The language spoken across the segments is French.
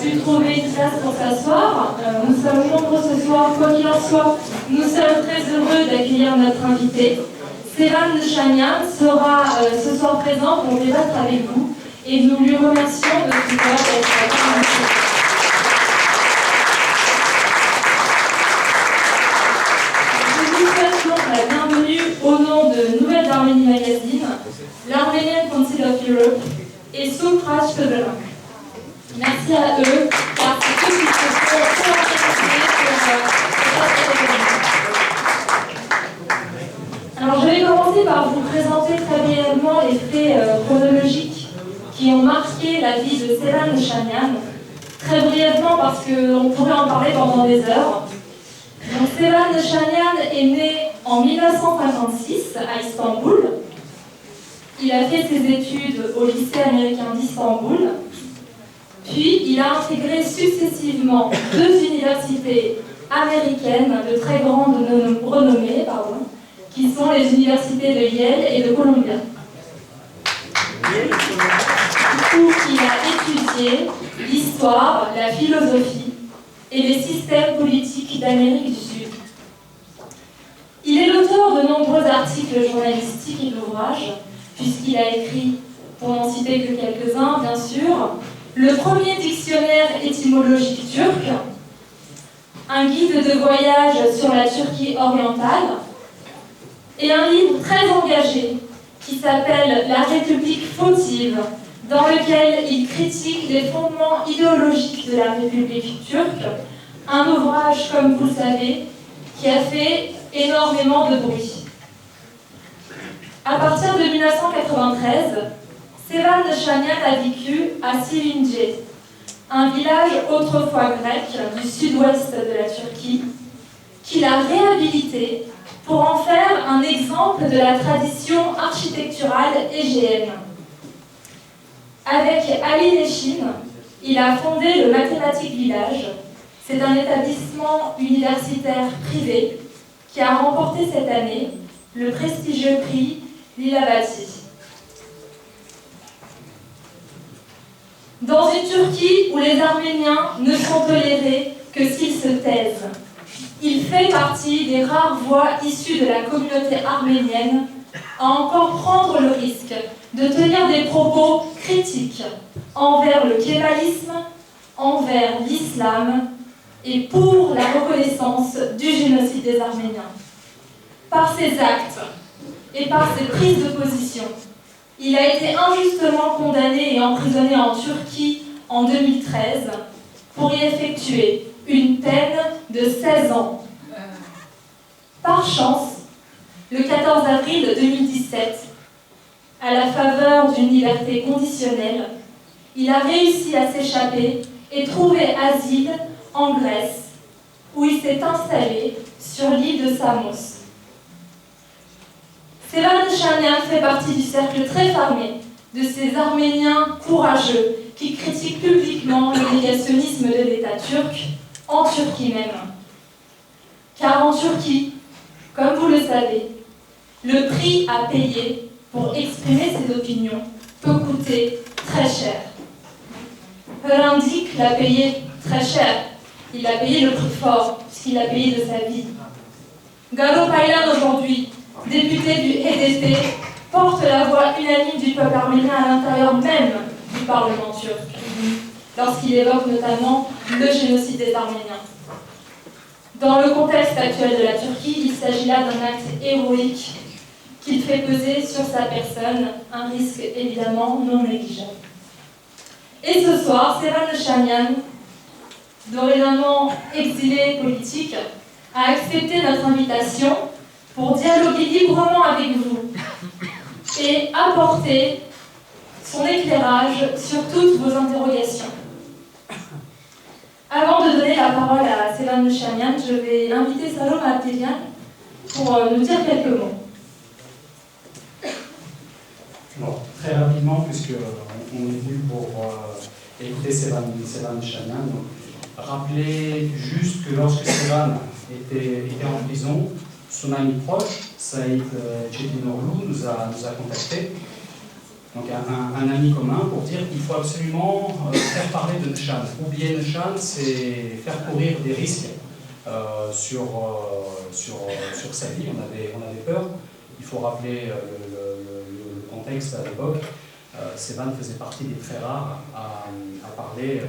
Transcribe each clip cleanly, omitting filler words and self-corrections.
pu trouver une place pour s'asseoir. Nous sommes nombreux ce soir, quoi qu'il en soit. Nous sommes très heureux d'accueillir notre invité. Sevan Nechanian sera ce soir présent pour débattre avec vous et nous lui remercions de pouvoir être présent. Je vous souhaite donc la bienvenue au nom de Nouvelle Arménie Magazine, l'Armenian Council of Europe et Sultraj Fedoran. Merci à eux, car c'est eux qui se sont organisés pour cette événement. Alors, je vais commencer par vous présenter très brièvement les faits chronologiques qui ont marqué la vie de Sevan Nechanian. Très brièvement, parce qu'on pourrait en parler pendant des heures. Donc, Sevan Nechanian est né en 1956 à Istanbul. Il a fait ses études au lycée américain d'Istanbul. Puis, il a intégré successivement 2 universités américaines de très grande renommée, qui sont les universités de Yale et de Columbia. Où il a étudié l'histoire, la philosophie et les systèmes politiques d'Amérique du Sud. Il est l'auteur de nombreux articles journalistiques et d'ouvrages, puisqu'il a écrit, pour n'en citer que quelques-uns, bien sûr, le premier dictionnaire étymologique turc, un guide de voyage sur la Turquie orientale, et un livre très engagé qui s'appelle « La République fautive », dans lequel il critique les fondements idéologiques de la République turque, un ouvrage, comme vous le savez, qui a fait énormément de bruit. À partir de 1993, Sevan Nechanian a vécu à Silince, un village autrefois grec du sud-ouest de la Turquie, qu'il a réhabilité pour en faire un exemple de la tradition architecturale égéenne. Avec Ali Neşin, il a fondé le Mathématique Village. C'est un établissement universitaire privé qui a remporté cette année le prestigieux prix Lilavati. Dans une Turquie où les Arméniens ne sont tolérés que s'ils se taisent, il fait partie des rares voix issues de la communauté arménienne à encore prendre le risque de tenir des propos critiques envers le kémalisme, envers l'islam et pour la reconnaissance du génocide des Arméniens. Par ses actes et par ses prises de position, il a été injustement condamné et emprisonné en Turquie en 2013 pour y effectuer une peine de 16 ans. Par chance, le 14 avril 2017, à la faveur d'une liberté conditionnelle, il a réussi à s'échapper et trouver asile en Grèce, où il s'est installé sur l'île de Samos. Sevan Nechanian fait partie du cercle très fermé de ces Arméniens courageux qui critiquent publiquement le négationnisme de l'État turc, en Turquie même. Car en Turquie, comme vous le savez, le prix à payer pour exprimer ses opinions peut coûter très cher. Hrant l'a payé très cher. Il a payé le prix fort, puisqu'il l'a payé de sa vie. Garo Paylan, aujourd'hui, député du HDP, porte la voix unanime du peuple arménien à l'intérieur même du Parlement turc, lorsqu'il évoque notamment le génocide des Arméniens. Dans le contexte actuel de la Turquie, il s'agit là d'un acte héroïque qu'il fait peser sur sa personne, un risque évidemment non négligeable. Et ce soir, Sevan Nechanian, dorénavant exilé politique, a accepté notre invitation pour dialoguer librement avec vous et apporter son éclairage sur toutes vos interrogations. Avant de donner la parole à Sevan Nechanian, je vais inviter Salom Abdelian pour nous dire quelques mots. Bon, très rapidement, puisqu'on est venu pour écouter Sevan Nechanian, rappeler juste que lorsque Sevan était en prison, son ami proche, Saïd Chetinoğlu, nous a contactés. donc un ami commun, pour dire qu'il faut absolument faire parler de Neshan. Oublier Neshan, c'est faire courir des risques sur sa vie. On avait peur. Il faut rappeler le contexte à l'époque. Sevan faisait partie des très rares à parler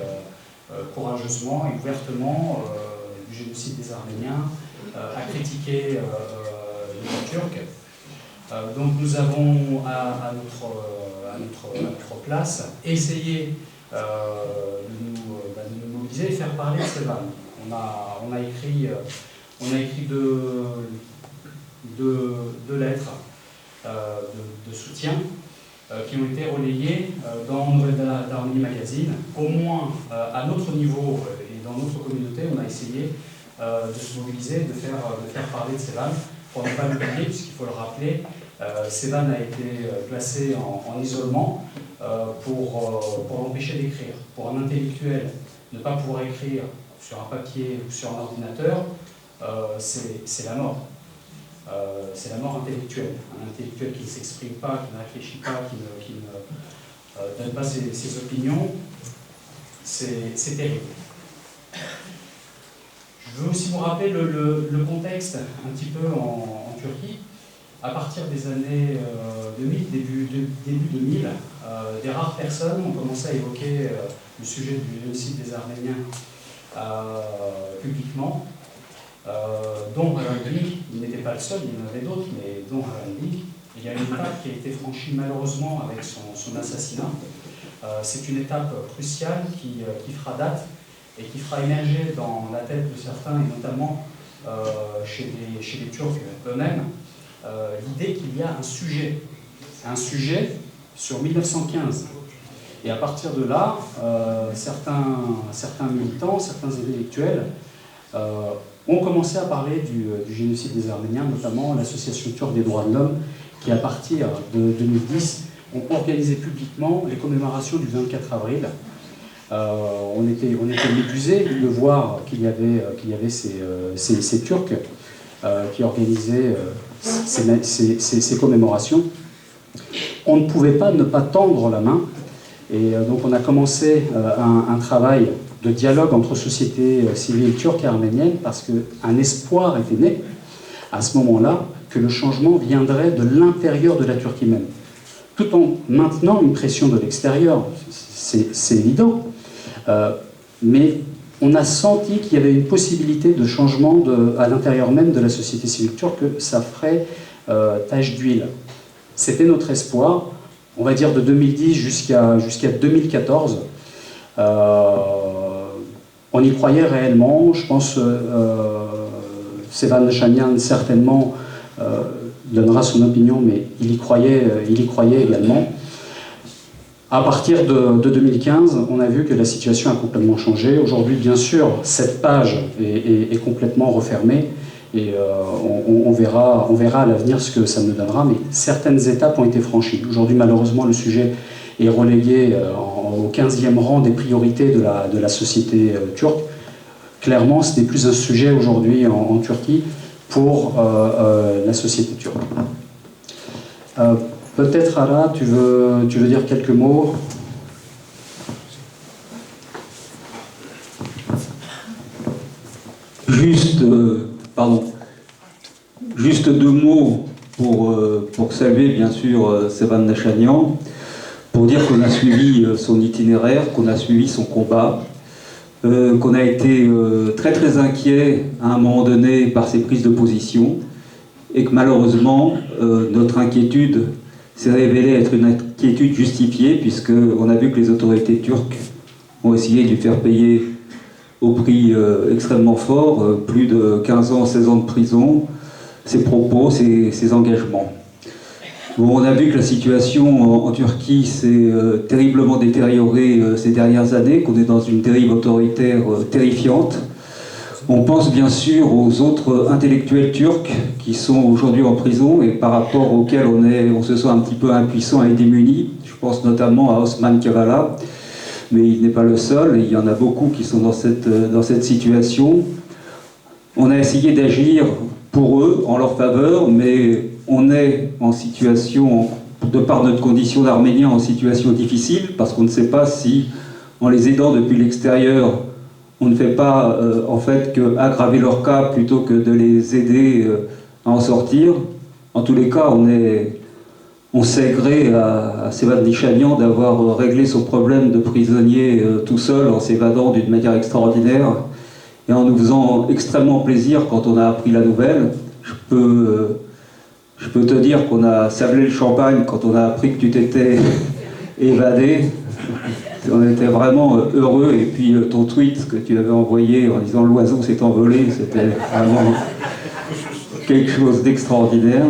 courageusement et ouvertement du génocide des Arméniens, à critiquer l'État turc. Donc nous avons à notre place essayé de nous mobiliser et faire parler de Sevan. On a écrit deux lettres de soutien qui ont été relayées dans Nouvelle d'Arménie Magazine. Au moins à notre niveau et dans notre communauté, on a essayé de se mobiliser, de faire parler de Sevan, pour ne pas l'oublier, puisqu'il faut le rappeler, Sevan a été placé en isolement pour l'empêcher d'écrire. Pour un intellectuel, ne pas pouvoir écrire sur un papier ou sur un ordinateur, c'est la mort. C'est la mort intellectuelle. Un intellectuel qui ne s'exprime pas, qui ne réfléchit pas, qui ne donne pas ses opinions, c'est terrible. Je veux aussi vous rappeler le contexte un petit peu en Turquie. À partir des années 2000, début 2000, des rares personnes ont commencé à évoquer le sujet du génocide des Arméniens publiquement, dont Hrant Dink. Il n'était pas le seul, il y en avait d'autres, mais dont Hrant Dink. Il y a une étape qui a été franchie malheureusement avec son assassinat. C'est une étape cruciale qui fera date et qui fera émerger dans la tête de certains, et notamment chez les Turcs eux-mêmes, l'idée qu'il y a un sujet sur 1915. Et à partir de là, certains militants, certains intellectuels ont commencé à parler du génocide des Arméniens, notamment l'Association turque des droits de l'homme, qui à partir de 2010 ont organisé publiquement les commémorations du 24 avril. On était médusés de voir qu'il y avait ces Turcs qui organisaient ces commémorations. On ne pouvait pas ne pas tendre la main, et donc on a commencé un travail de dialogue entre sociétés civiles turques et arméniennes, parce qu'un espoir était né à ce moment-là que le changement viendrait de l'intérieur de la Turquie même, tout en maintenant une pression de l'extérieur, c'est évident, mais on a senti qu'il y avait une possibilité de changement à l'intérieur même de la société civile turque, que ça ferait tache d'huile. C'était notre espoir, on va dire de 2010 jusqu'à 2014. On y croyait réellement, je pense Sevan Neshanian certainement donnera son opinion, mais il y croyait également. À partir de 2015, on a vu que la situation a complètement changé. Aujourd'hui, bien sûr, cette page est complètement refermée, et on verra à l'avenir ce que ça nous donnera, mais certaines étapes ont été franchies. Aujourd'hui, malheureusement, le sujet est relégué au 15e rang des priorités de la société turque. Clairement, ce n'est plus un sujet aujourd'hui en Turquie pour la société turque. Peut-être, Ara, tu veux dire quelques mots? Juste deux mots pour saluer bien sûr Sevan Neshanian, pour dire qu'on a suivi son itinéraire, qu'on a suivi son combat, qu'on a été très très inquiet à un moment donné par ses prises de position, et que malheureusement notre inquiétude s'est révélée être une inquiétude justifiée, puisqu'on a vu que les autorités turques ont essayé de lui faire payer au prix extrêmement fort, plus de 15 ans, 16 ans de prison, ses propos, ses engagements. Bon, on a vu que la situation en Turquie s'est terriblement détériorée ces dernières années, qu'on est dans une dérive autoritaire terrifiante. On pense bien sûr aux autres intellectuels turcs qui sont aujourd'hui en prison et par rapport auxquels on se sent un petit peu impuissant et démuni. Je pense notamment à Osman Kavala, mais il n'est pas le seul, il y en a beaucoup qui sont dans cette situation. On a essayé d'agir pour eux, en leur faveur, mais on est en situation de par notre condition d'Arméniens en situation difficile, parce qu'on ne sait pas si, en les aidant depuis l'extérieur, on ne fait pas en fait qu'aggraver leur cas plutôt que de les aider à en sortir. En tous les cas, on sait gré à Sevan Nishanian d'avoir réglé son problème de prisonnier tout seul en s'évadant d'une manière extraordinaire et en nous faisant extrêmement plaisir quand on a appris la nouvelle. Je peux te dire qu'on a sablé le champagne quand on a appris que tu t'étais évadé. On était vraiment heureux, et puis ton tweet que tu avais envoyé en disant « l'oiseau s'est envolé », c'était vraiment quelque chose d'extraordinaire.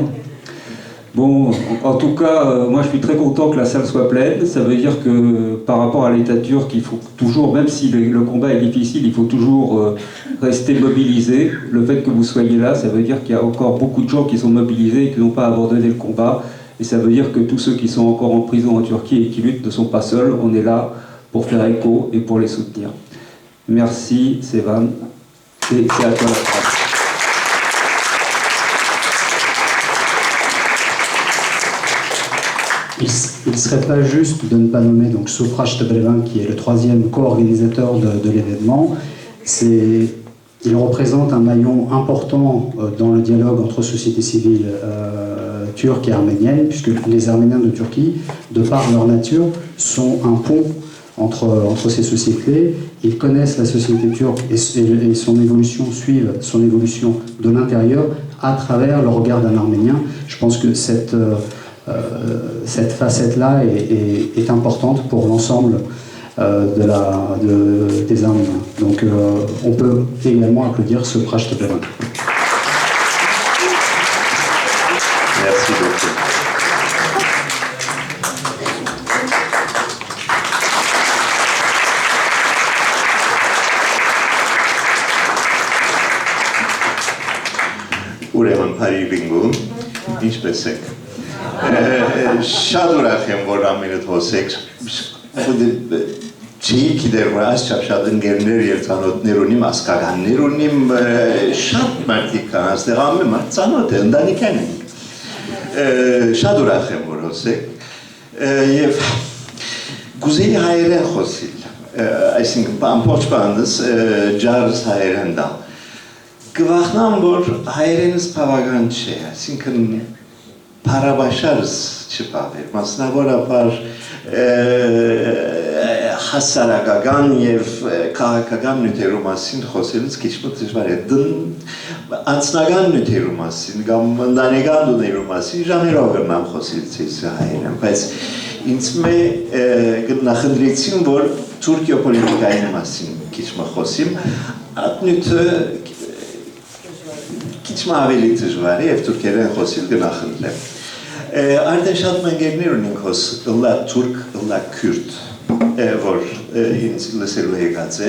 Bon, en tout cas, moi je suis très content que la salle soit pleine. Ça veut dire que par rapport à l'État turc, il faut toujours, même si le combat est difficile, il faut toujours rester mobilisé. Le fait que vous soyez là, ça veut dire qu'il y a encore beaucoup de gens qui sont mobilisés et qui n'ont pas abandonné le combat. Et ça veut dire que tous ceux qui sont encore en prison en Turquie et qui luttent ne sont pas seuls. On est là pour faire écho et pour les soutenir. Merci, Sevan. Et c'est à toi la parole. Il ne serait pas juste de ne pas nommer donc Sofraj Tebrevan, qui est le troisième co-organisateur de l'événement. Il représente un maillon important dans le dialogue entre société civile turque et arménienne, puisque les Arméniens de Turquie, de par leur nature, sont un pont entre ces sociétés. Ils connaissent la société turque et son évolution, suivent son évolution de l'intérieur à travers le regard d'un Arménien. Je pense que cette facette-là est importante pour l'ensemble des Arméniens. Donc on peut également applaudir ce Sofraj Tebrevan. Merci beaucoup. Ուրեմն բարի բինգուն, ինչպես եք։ Շատ ուրախ եմ, որ ամենդ հոսեք, չի գիտեր, որ այսչափ շատ ընկերներ և ծանոթներ ունիմ, ասկականներ ունիմ, շատ մարդիկ կան, այստեղ ամեն մարդ ծանոթ է, ընտանիքան են։ Շատ ուրախ եմ, որ հոսեք, և գուզեի հայերեն խոսիլ, այսինքն ամբողջ բանս ջարս հայերեն դամ։ Գվախնամ, որ հայերենս բավական չէ, այսինքն Փարաբաշարս չպավեր, մասնավորապես հասարակական և քաղաքական նյութերու մասին խոսելուց քիչ դժվար է։ Անձնական նյութերու մասին կամ ընտանեկան տոներու մասին ժամերով կրնամ խոսել հայերեն, բայց ինձ նախընտրեցին, որ Թուրքիո պոլիտիկայի մասին քիչ խոսիմ, այդ նյութը քիչ ավելի դժվար է և թուրքերեն խոսիլ կնախնդրեմ։ Արդեն շատ մենգերներ ունենք ըլլա թուրք, ըլլա քուրդ, որ ինձ լսելու եկած է,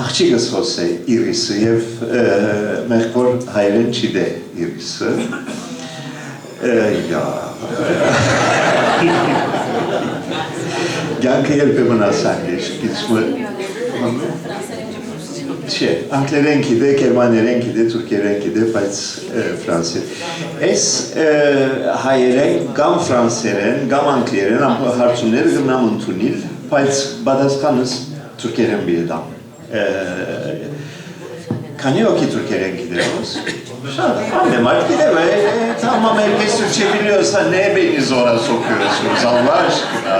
աղջիկս խոսե իրիսը և մեղք որ հայրեն չի դե իրիսը։ Գյանքը երբեմն ասան է, Չէ, անգլերեն գիտե, գերմաներեն գիտե, թուրքերեն գիտե, բայց ֆրանսերեն։ Այս հայերեն կամ ֆրանսերեն, կամ անգլերեն հարցումները գնամ ընդունիլ, բայց բադասխանս թուրքերեն բիեդամ։ Քանի օքի թուրքերեն գիտեոս։ Շատ, ամեն մարդ գիտեմ, tamam herkes Türkçe biliyorsa ne beni zora sokuyorsunuz Allah aşkına?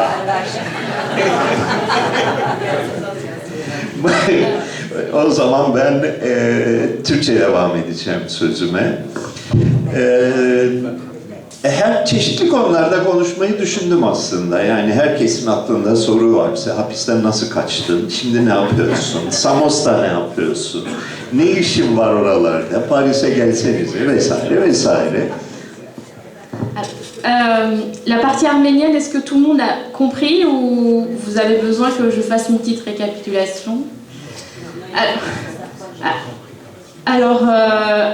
O zaman ben Türkçe devam edeceğim sözüme. Her çeşitli konularda konuşmayı düşündüm aslında. Yani herkesin aklında soru varsa, hapisten nasıl kaçtın, şimdi ne yapıyorsun, Samos'ta ne yapıyorsun, ne işin var oralarda, Paris'e gelsenize vesaire vesaire. La partie arménienne, est-ce que tout le monde a compris ou vous avez besoin que je fasse une petite récapitulation? Alors,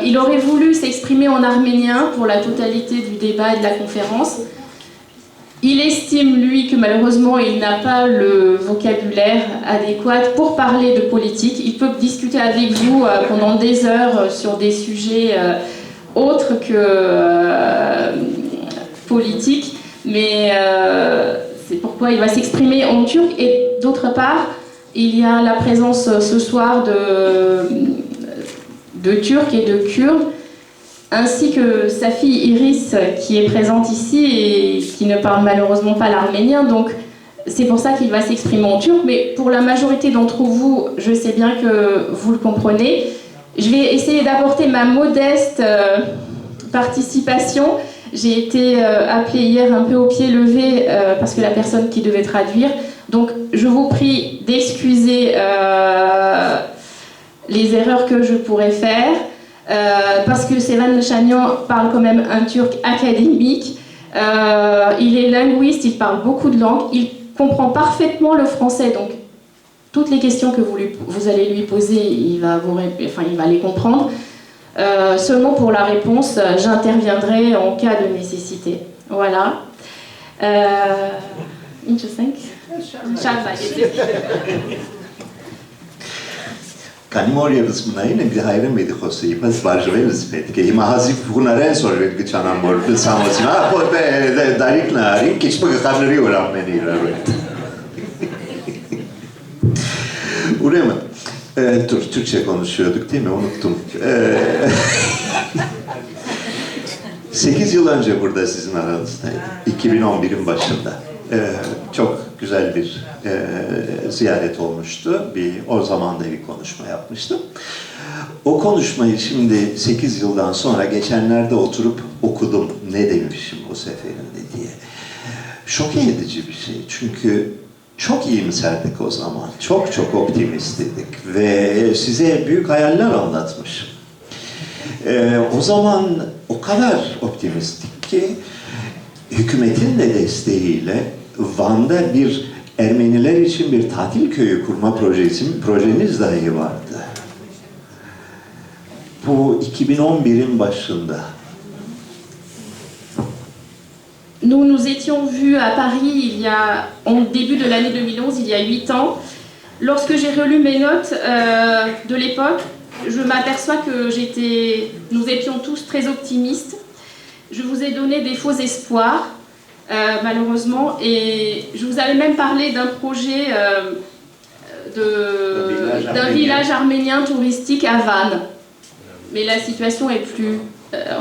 il aurait voulu s'exprimer en arménien pour la totalité du débat et de la conférence. Il estime, lui, que malheureusement, il n'a pas le vocabulaire adéquat pour parler de politique. Il peut discuter avec vous pendant des heures sur des sujets autres que politiques. mais c'est pourquoi il va s'exprimer en turc. Et d'autre part, il y a la présence ce soir de Turcs et de Kurdes, ainsi que sa fille Iris qui est présente ici et qui ne parle malheureusement pas l'arménien. Donc c'est pour ça qu'il va s'exprimer en turc, mais pour la majorité d'entre vous, je sais bien que vous le comprenez. Je vais essayer d'apporter ma modeste participation. J'ai été appelée hier un peu au pied levé parce que la personne qui devait traduire. Donc je vous prie d'excuser les erreurs que je pourrais faire, parce que Sevan Nashanian parle quand même un turc académique. Il est linguiste, il parle beaucoup de langues, il comprend parfaitement le français, donc toutes les questions que vous allez lui poser, il va les comprendre. Seulement pour la réponse, j'interviendrai en cas de nécessité. Voilà. Interesting. Kanimorje vsmnaine gdje hajrem vidi hosse I pas barjve vspetke I mahazif hunaren sorvet gçanan mor samosina po darik narin keçme gqarri urameni ravet. Urema. Dur Türkçe konuşuyorduk değil mi? Unuttum. 8 yıl önce burada sizin aranızdaydım. 2011'in başında. Çok güzel bir ziyaret olmuştu. O zaman da bir konuşma yapmıştım. O konuşmayı şimdi 8 yıldan sonra geçenlerde oturup okudum. Ne demişim o seferinde diye. Şoke edici bir şey. Çünkü çok iyimserdik o zaman. Çok çok optimisttik. Ve size büyük hayaller anlatmışım. O zaman o kadar optimistik ki hükümetin de desteğiyle Van'da bir Ermeniler için bir tatil köyü kurma projeniz dahi vardı. Bu 2011'in başında. Nous étions vus à Paris en début de l'année 2011, il y a 8 ans. Lorsque j'ai relu mes notes de l'époque, je m'aperçois que nous étions tous très optimistes. Je vous ai donné des faux espoirs, malheureusement, et je vous avais même parlé d'un projet d'un village arménien touristique à Vannes. Mais la situation est plus,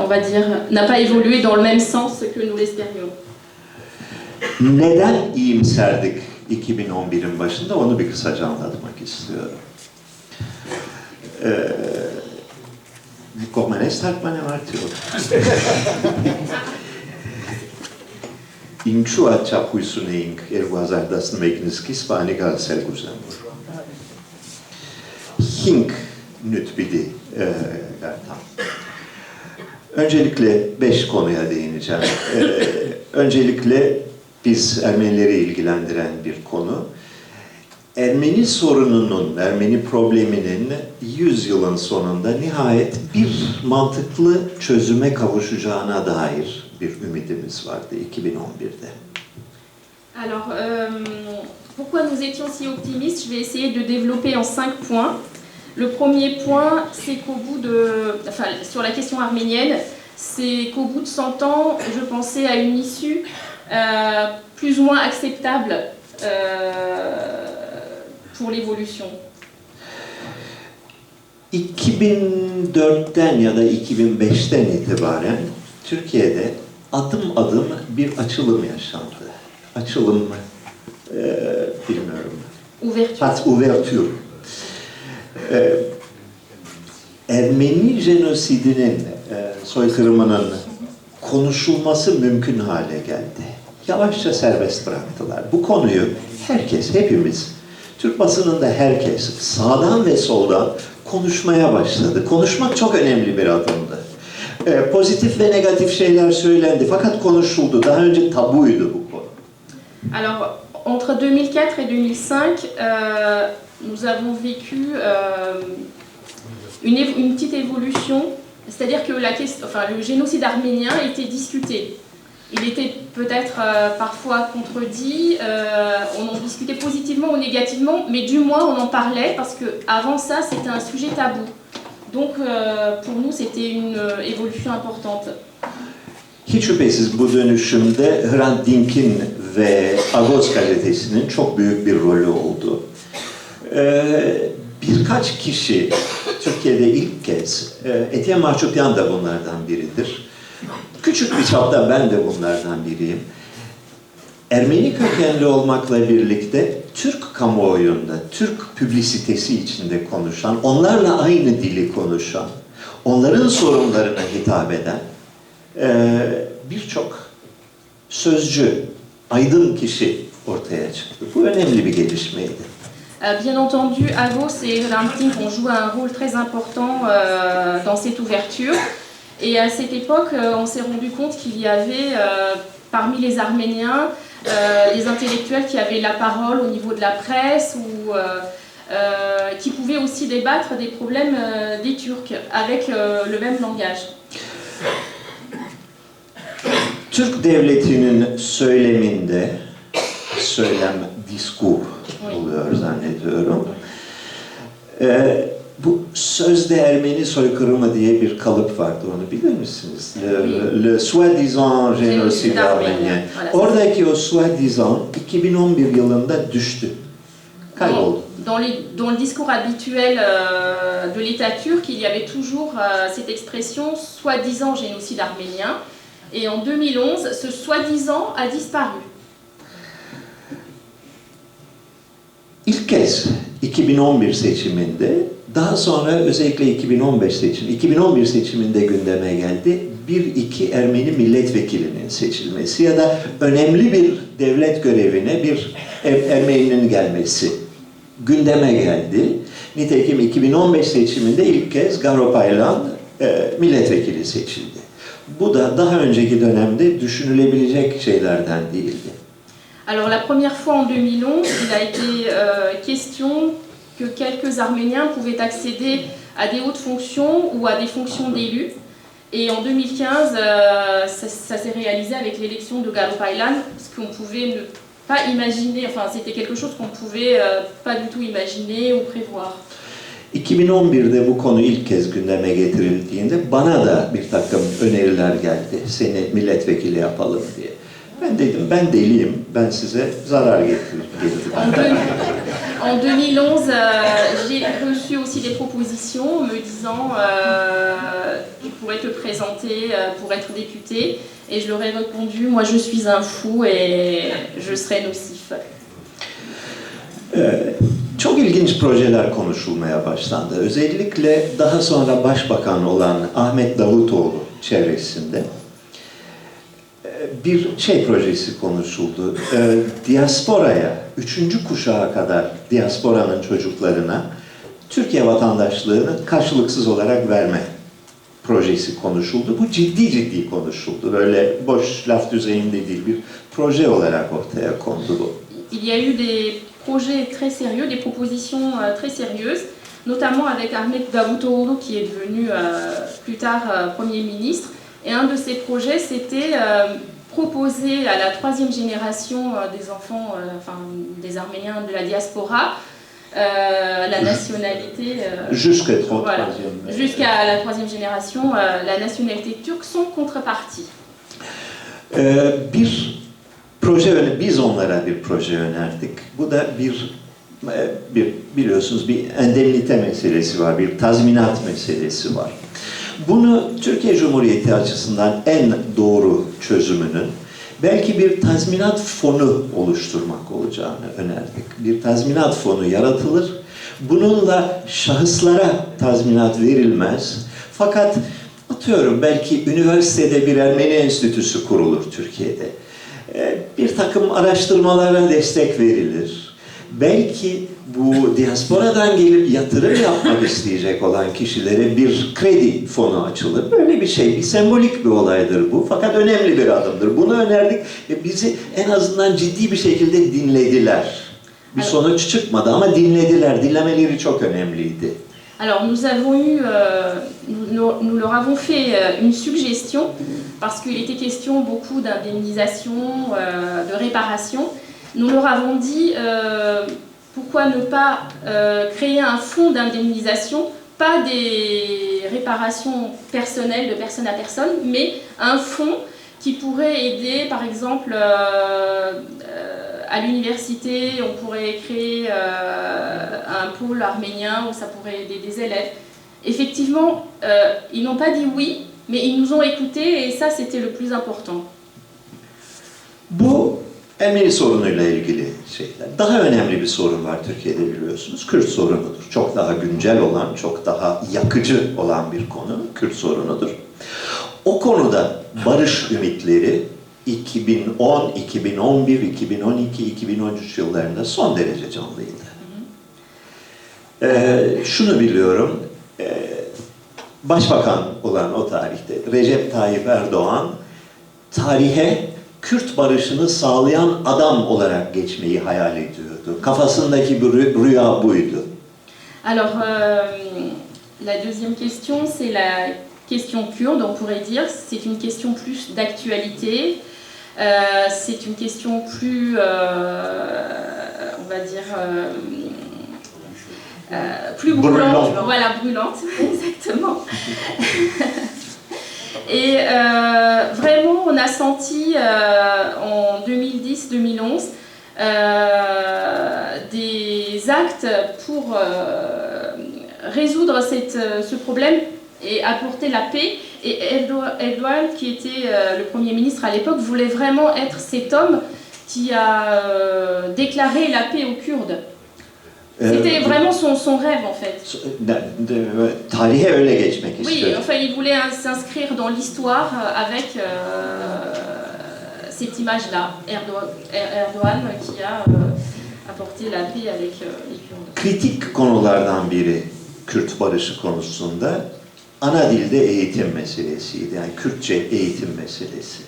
on va dire, n'a pas évolué dans le même sens que nous l'espérions. Neden iyimserdik 2011'in başında onu bir kısaca anlatmak istiyorum. Komene startmane artıyor. Ինչու չափույս ունեինք 2011 սպանիկ ասել գուզեմ։ 5 nütbidi Ertan. Öncelikle 5 konuya değineceğim. Öncelikle biz Ermenileri ilgilendiren bir konu. Ermeni sorununun, Ermeni probleminin 100 yılın sonunda nihayet bir mantıklı çözüme kavuşacağına dair bir ümidimiz vardı 2011'de. Alors, pourquoi nous étions si optimistes? Je vais essayer de développer en 5 points. Le premier point, c'est qu'au bout sur la question arménienne, c'est qu'au bout de 100 ans, je pensais à une issue plus ou moins acceptable pour l'évolution. 2004'ten ya da 2005'ten itibaren Türkiye'de adım adım bir açılım yaşandı. Açılım bilmiyorum. Ouverture. Ermeni jenosidinin, soykırımının konuşulması mümkün hale geldi. Yavaşça serbest bıraktılar. Bu konuyu herkes, hepimiz, Türk basınında herkes sağdan ve soldan konuşmaya başladı. Konuşmak çok önemli bir adımdı. Pozitif ve negatif şeyler söylendi fakat konuşuldu. Daha önce tabuydu bu konu. Alors, entre 2004 et 2005, nous avons vécu une petite évolution, c'est-à-dire que le génocide arménien était discuté. Il était peut-être parfois contredit, on en discutait positivement ou négativement, mais du moins on en parlait parce qu'avant ça c'était un sujet tabou. Donc pour nous c'était une évolution importante. Hiç şüphesiz bu dönüşümde Hrant Dink'in ve Agos gazetesinin çok büyük bir rolü oldu. Birkaç kişi, Türkiye'de ilk kez, Etienne Mahçupyan da bunlardan biridir. Küçük bir çapta ben de bunlardan biriyim. Ermeni kökenli olmakla birlikte Türk kamuoyunda, Türk publisitesi içinde konuşan, onlarla aynı dili konuşan, onların sorunlarına hitap eden birçok sözcü, aydın kişi ortaya çıktı. Bu önemli bir gelişmeydi. Bien entendu, Agos et Hrant Dink ont joué un rôle très important dans cette ouverture. Et à cette époque, on s'est rendu compte qu'il y avait parmi les Arméniens des intellectuels qui avaient la parole au niveau de la presse ou qui pouvaient aussi débattre des problèmes des Turcs avec le même langage. Türk devletinin söyleminde, söylem diskur oluyor zannediyorum. Bu sözde Ermeni soykırımı diye bir kalıp vardı, onu bilir misiniz? Le soi-disant génocide arménien. Oradaki o soi-disant 2011 yılında düştü. Kayboldu. Dans le discours habituel de l'État turc, il y avait toujours cette expression soi-disant génocide arménien. Et en 2011, ce soi-disant a disparu. İlk kez 2011 seçiminde, daha sonra özellikle 2011 seçiminde gündeme geldi. 1-2 Ermeni milletvekilinin seçilmesi ya da önemli bir devlet görevine bir Ermeninin gelmesi gündeme geldi. Nitekim 2015 seçiminde ilk kez Garopaylan milletvekili seçildi. Bu da daha önceki dönemde düşünülebilecek şeylerden değildi. Alors la première fois en 2011, il a été question que quelques Arméniens pouvaient accéder à des hautes fonctions ou à des fonctions d'élus. Et en 2015, ça s'est réalisé avec l'élection de Garopaylan, ce qu'on pouvait ne pas imaginer, enfin c'était quelque chose qu'on pouvait pas du tout imaginer ou prévoir. 2011'de bu konu ilk kez gündeme getirildiğinde bana da bir takım öneriler geldi. Seni milletvekili yapalım diye. Ben dedim, ben deliyim, ben size zarar getiririm. En 2011, j'ai reçu aussi des propositions me disant tu pourrais te présenter pour être député. Et je leur ai répondu, moi je suis un fou et je serai nocif. Çok ilginç projeler konuşulmaya başlandı. Özellikle daha sonra başbakan olan Ahmet Davutoğlu çevresinde bir projesi konuşuldu. Diasporaya, 3. kuşağa kadar diasporanın çocuklarına Türkiye vatandaşlığını karşılıksız olarak verme projesi konuşuldu. Bu ciddi konuşuldu. Böyle boş laf düzeyinde değil, bir proje olarak ortaya kondu bu. Il y a eu des projets très sérieux, des propositions très sérieuses, notamment avec Ahmet Davutoğlu qui est devenu plus tard Premier ministre. Et un de ces projets, c'était proposer à la 3e génération des enfants, des Arméniens de la diaspora, la nationalité... Jusqu'à la 3e génération, la nationalité turque sans contrepartie. Biz onlara bir proje önerdik. Bu da biliyorsunuz bir endemnite meselesi var, bir tazminat meselesi var. Bunu Türkiye Cumhuriyeti açısından en doğru çözümünün belki bir tazminat fonu oluşturmak olacağını önerdik. Bir tazminat fonu yaratılır. Bununla şahıslara tazminat verilmez. Fakat atıyorum belki üniversitede bir Ermeni enstitüsü kurulur Türkiye'de. Bir takım araştırmalara destek verilir. Belki bu diasporadan gelip yatırım yapmak isteyecek olan kişilere bir kredi fonu açılır. Böyle bir şey, bir sembolik bir olaydır bu. Fakat önemli bir adımdır. Bunu önerdik ve bizi en azından ciddi bir şekilde dinlediler. Bir sonuç çıkmadı ama dinlediler. Dinlemeleri çok önemliydi. Alors nous avons eu, nous leur avons fait une suggestion parce qu'il était question beaucoup d'indemnisation, de réparation. Nous leur avons dit pourquoi ne pas créer un fonds d'indemnisation, pas des réparations personnelles de personne à personne, mais un fonds qui pourraient aider, par exemple, à l'université, on pourrait créer un pôle arménien où ça pourrait aider des élèves. Effectivement, ils n'ont pas dit oui, mais ils nous ont écoutés et ça, c'était le plus important. Bu Ermeni sorunuyla ilgili şeyler. Daha önemli bir sorun var Türkiye'de biliyorsunuz. Kürt sorunudur. Çok daha güncel olan, çok daha yakıcı olan bir konu Kürt sorunudur. O konuda barış ümitleri 2010, 2011, 2012, 2013 yıllarında son derece canlıydı. Şunu biliyorum, başbakan olan o tarihte Recep Tayyip Erdoğan tarihe Kürt barışını sağlayan adam olarak geçmeyi hayal ediyordu. Kafasındaki bir rüya buydu. Alors, la deuxième question, c'est la question kurde, on pourrait dire. C'est une question plus d'actualité. C'est une question plus, on va dire, plus brûlante. Voilà, brûlante, exactement. Et vraiment, on a senti en 2010-2011 des actes pour résoudre ce problème et apporter la paix. Et Erdogan, qui était le Premier ministre à l'époque, voulait vraiment être cet homme qui a déclaré la paix aux Kurdes. C'était vraiment son rêve en fait. Tarihe öyle geçmek Oui, istiyor. enfin il voulait s'inscrire dans l'histoire avec cette image-là, Erdogan qui a apporté la paix avec les Kurdes. Kritik konulardan biri Kürt barışı konusunda ana dilde eğitim meselesiydi. Yani Kürtçe eğitim meselesi.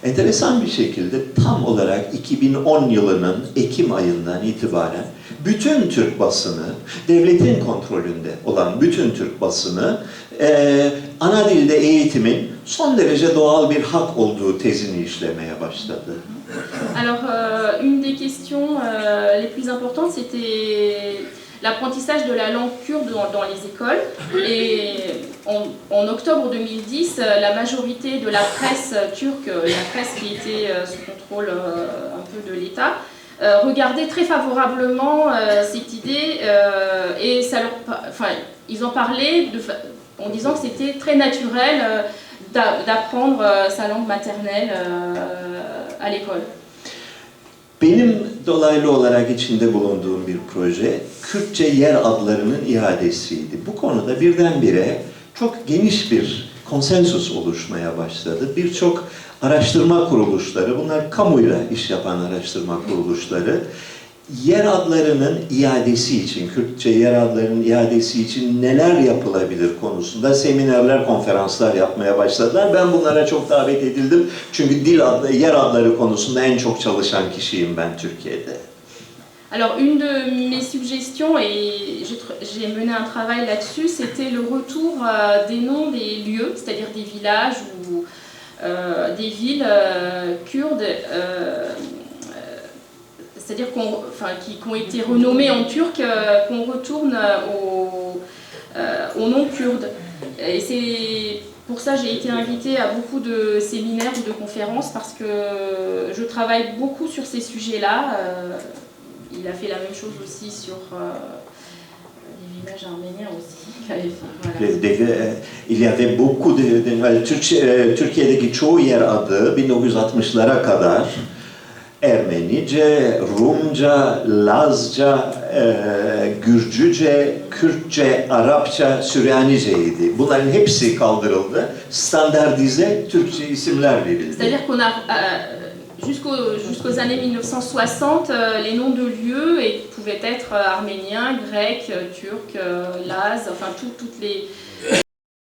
Enteresan bir şekilde tam olarak 2010 yılının Ekim ayından itibaren bütün Türk basını, devletin kontrolünde olan bütün Türk basını ana dilde eğitimin son derece doğal bir hak olduğu tezini işlemeye başladı. Alors, une des questions les plus importantes, c'était l'apprentissage de la langue kurde dans les écoles. Et en octobre 2010, la majorité de la presse turque, la presse qui était sous contrôle un peu de l'État, regardait très favorablement cette idée et ça ils en parlaient en disant que c'était très naturel d'apprendre sa langue maternelle à l'école. Benim dolaylı olarak içinde bulunduğum bir proje, Kürtçe yer adlarının iadesiydi. Bu konuda birdenbire çok geniş bir konsensus oluşmaya başladı. Birçok araştırma kuruluşları, bunlar kamuyla iş yapan araştırma kuruluşları, yer adlarının iadesi için, Kürtçe yer adlarının iadesi için neler yapılabilir konusunda seminerler, konferanslar yapmaya başladılar. Ben bunlara çok davet edildim. Çünkü yer adları konusunda en çok çalışan kişiyim ben Türkiye'de. Alors, une de mes suggestions, et j'ai mené un travail là-dessus, c'était le retour des noms des lieux, c'est-à-dire des villages ou des villes kurdes, c'est-à-dire qui ont été renommés en turc, qu'on retourne au nom kurde. Et c'est pour ça que j'ai été invitée à beaucoup de séminaires ou de conférences, parce que je travaille beaucoup sur ces sujets-là. Il a fait la même chose aussi sur les villages arméniens aussi. Voilà. Il y avait beaucoup Türkiye'deki çoğu yer adı 1960'lara kadar Ermenice, Rumca, Lazca, Gürcüce, Kürtçe, Arapça, Süryanice'ydi. Bunların hepsi kaldırıldı. Standardize Türkçe isimler verildi. C'est-à-dire qu'on a jusqu'aux années 1960, les noms de lieux pouvaient être arméniens, grecs, turcs, lazes, enfin toutes les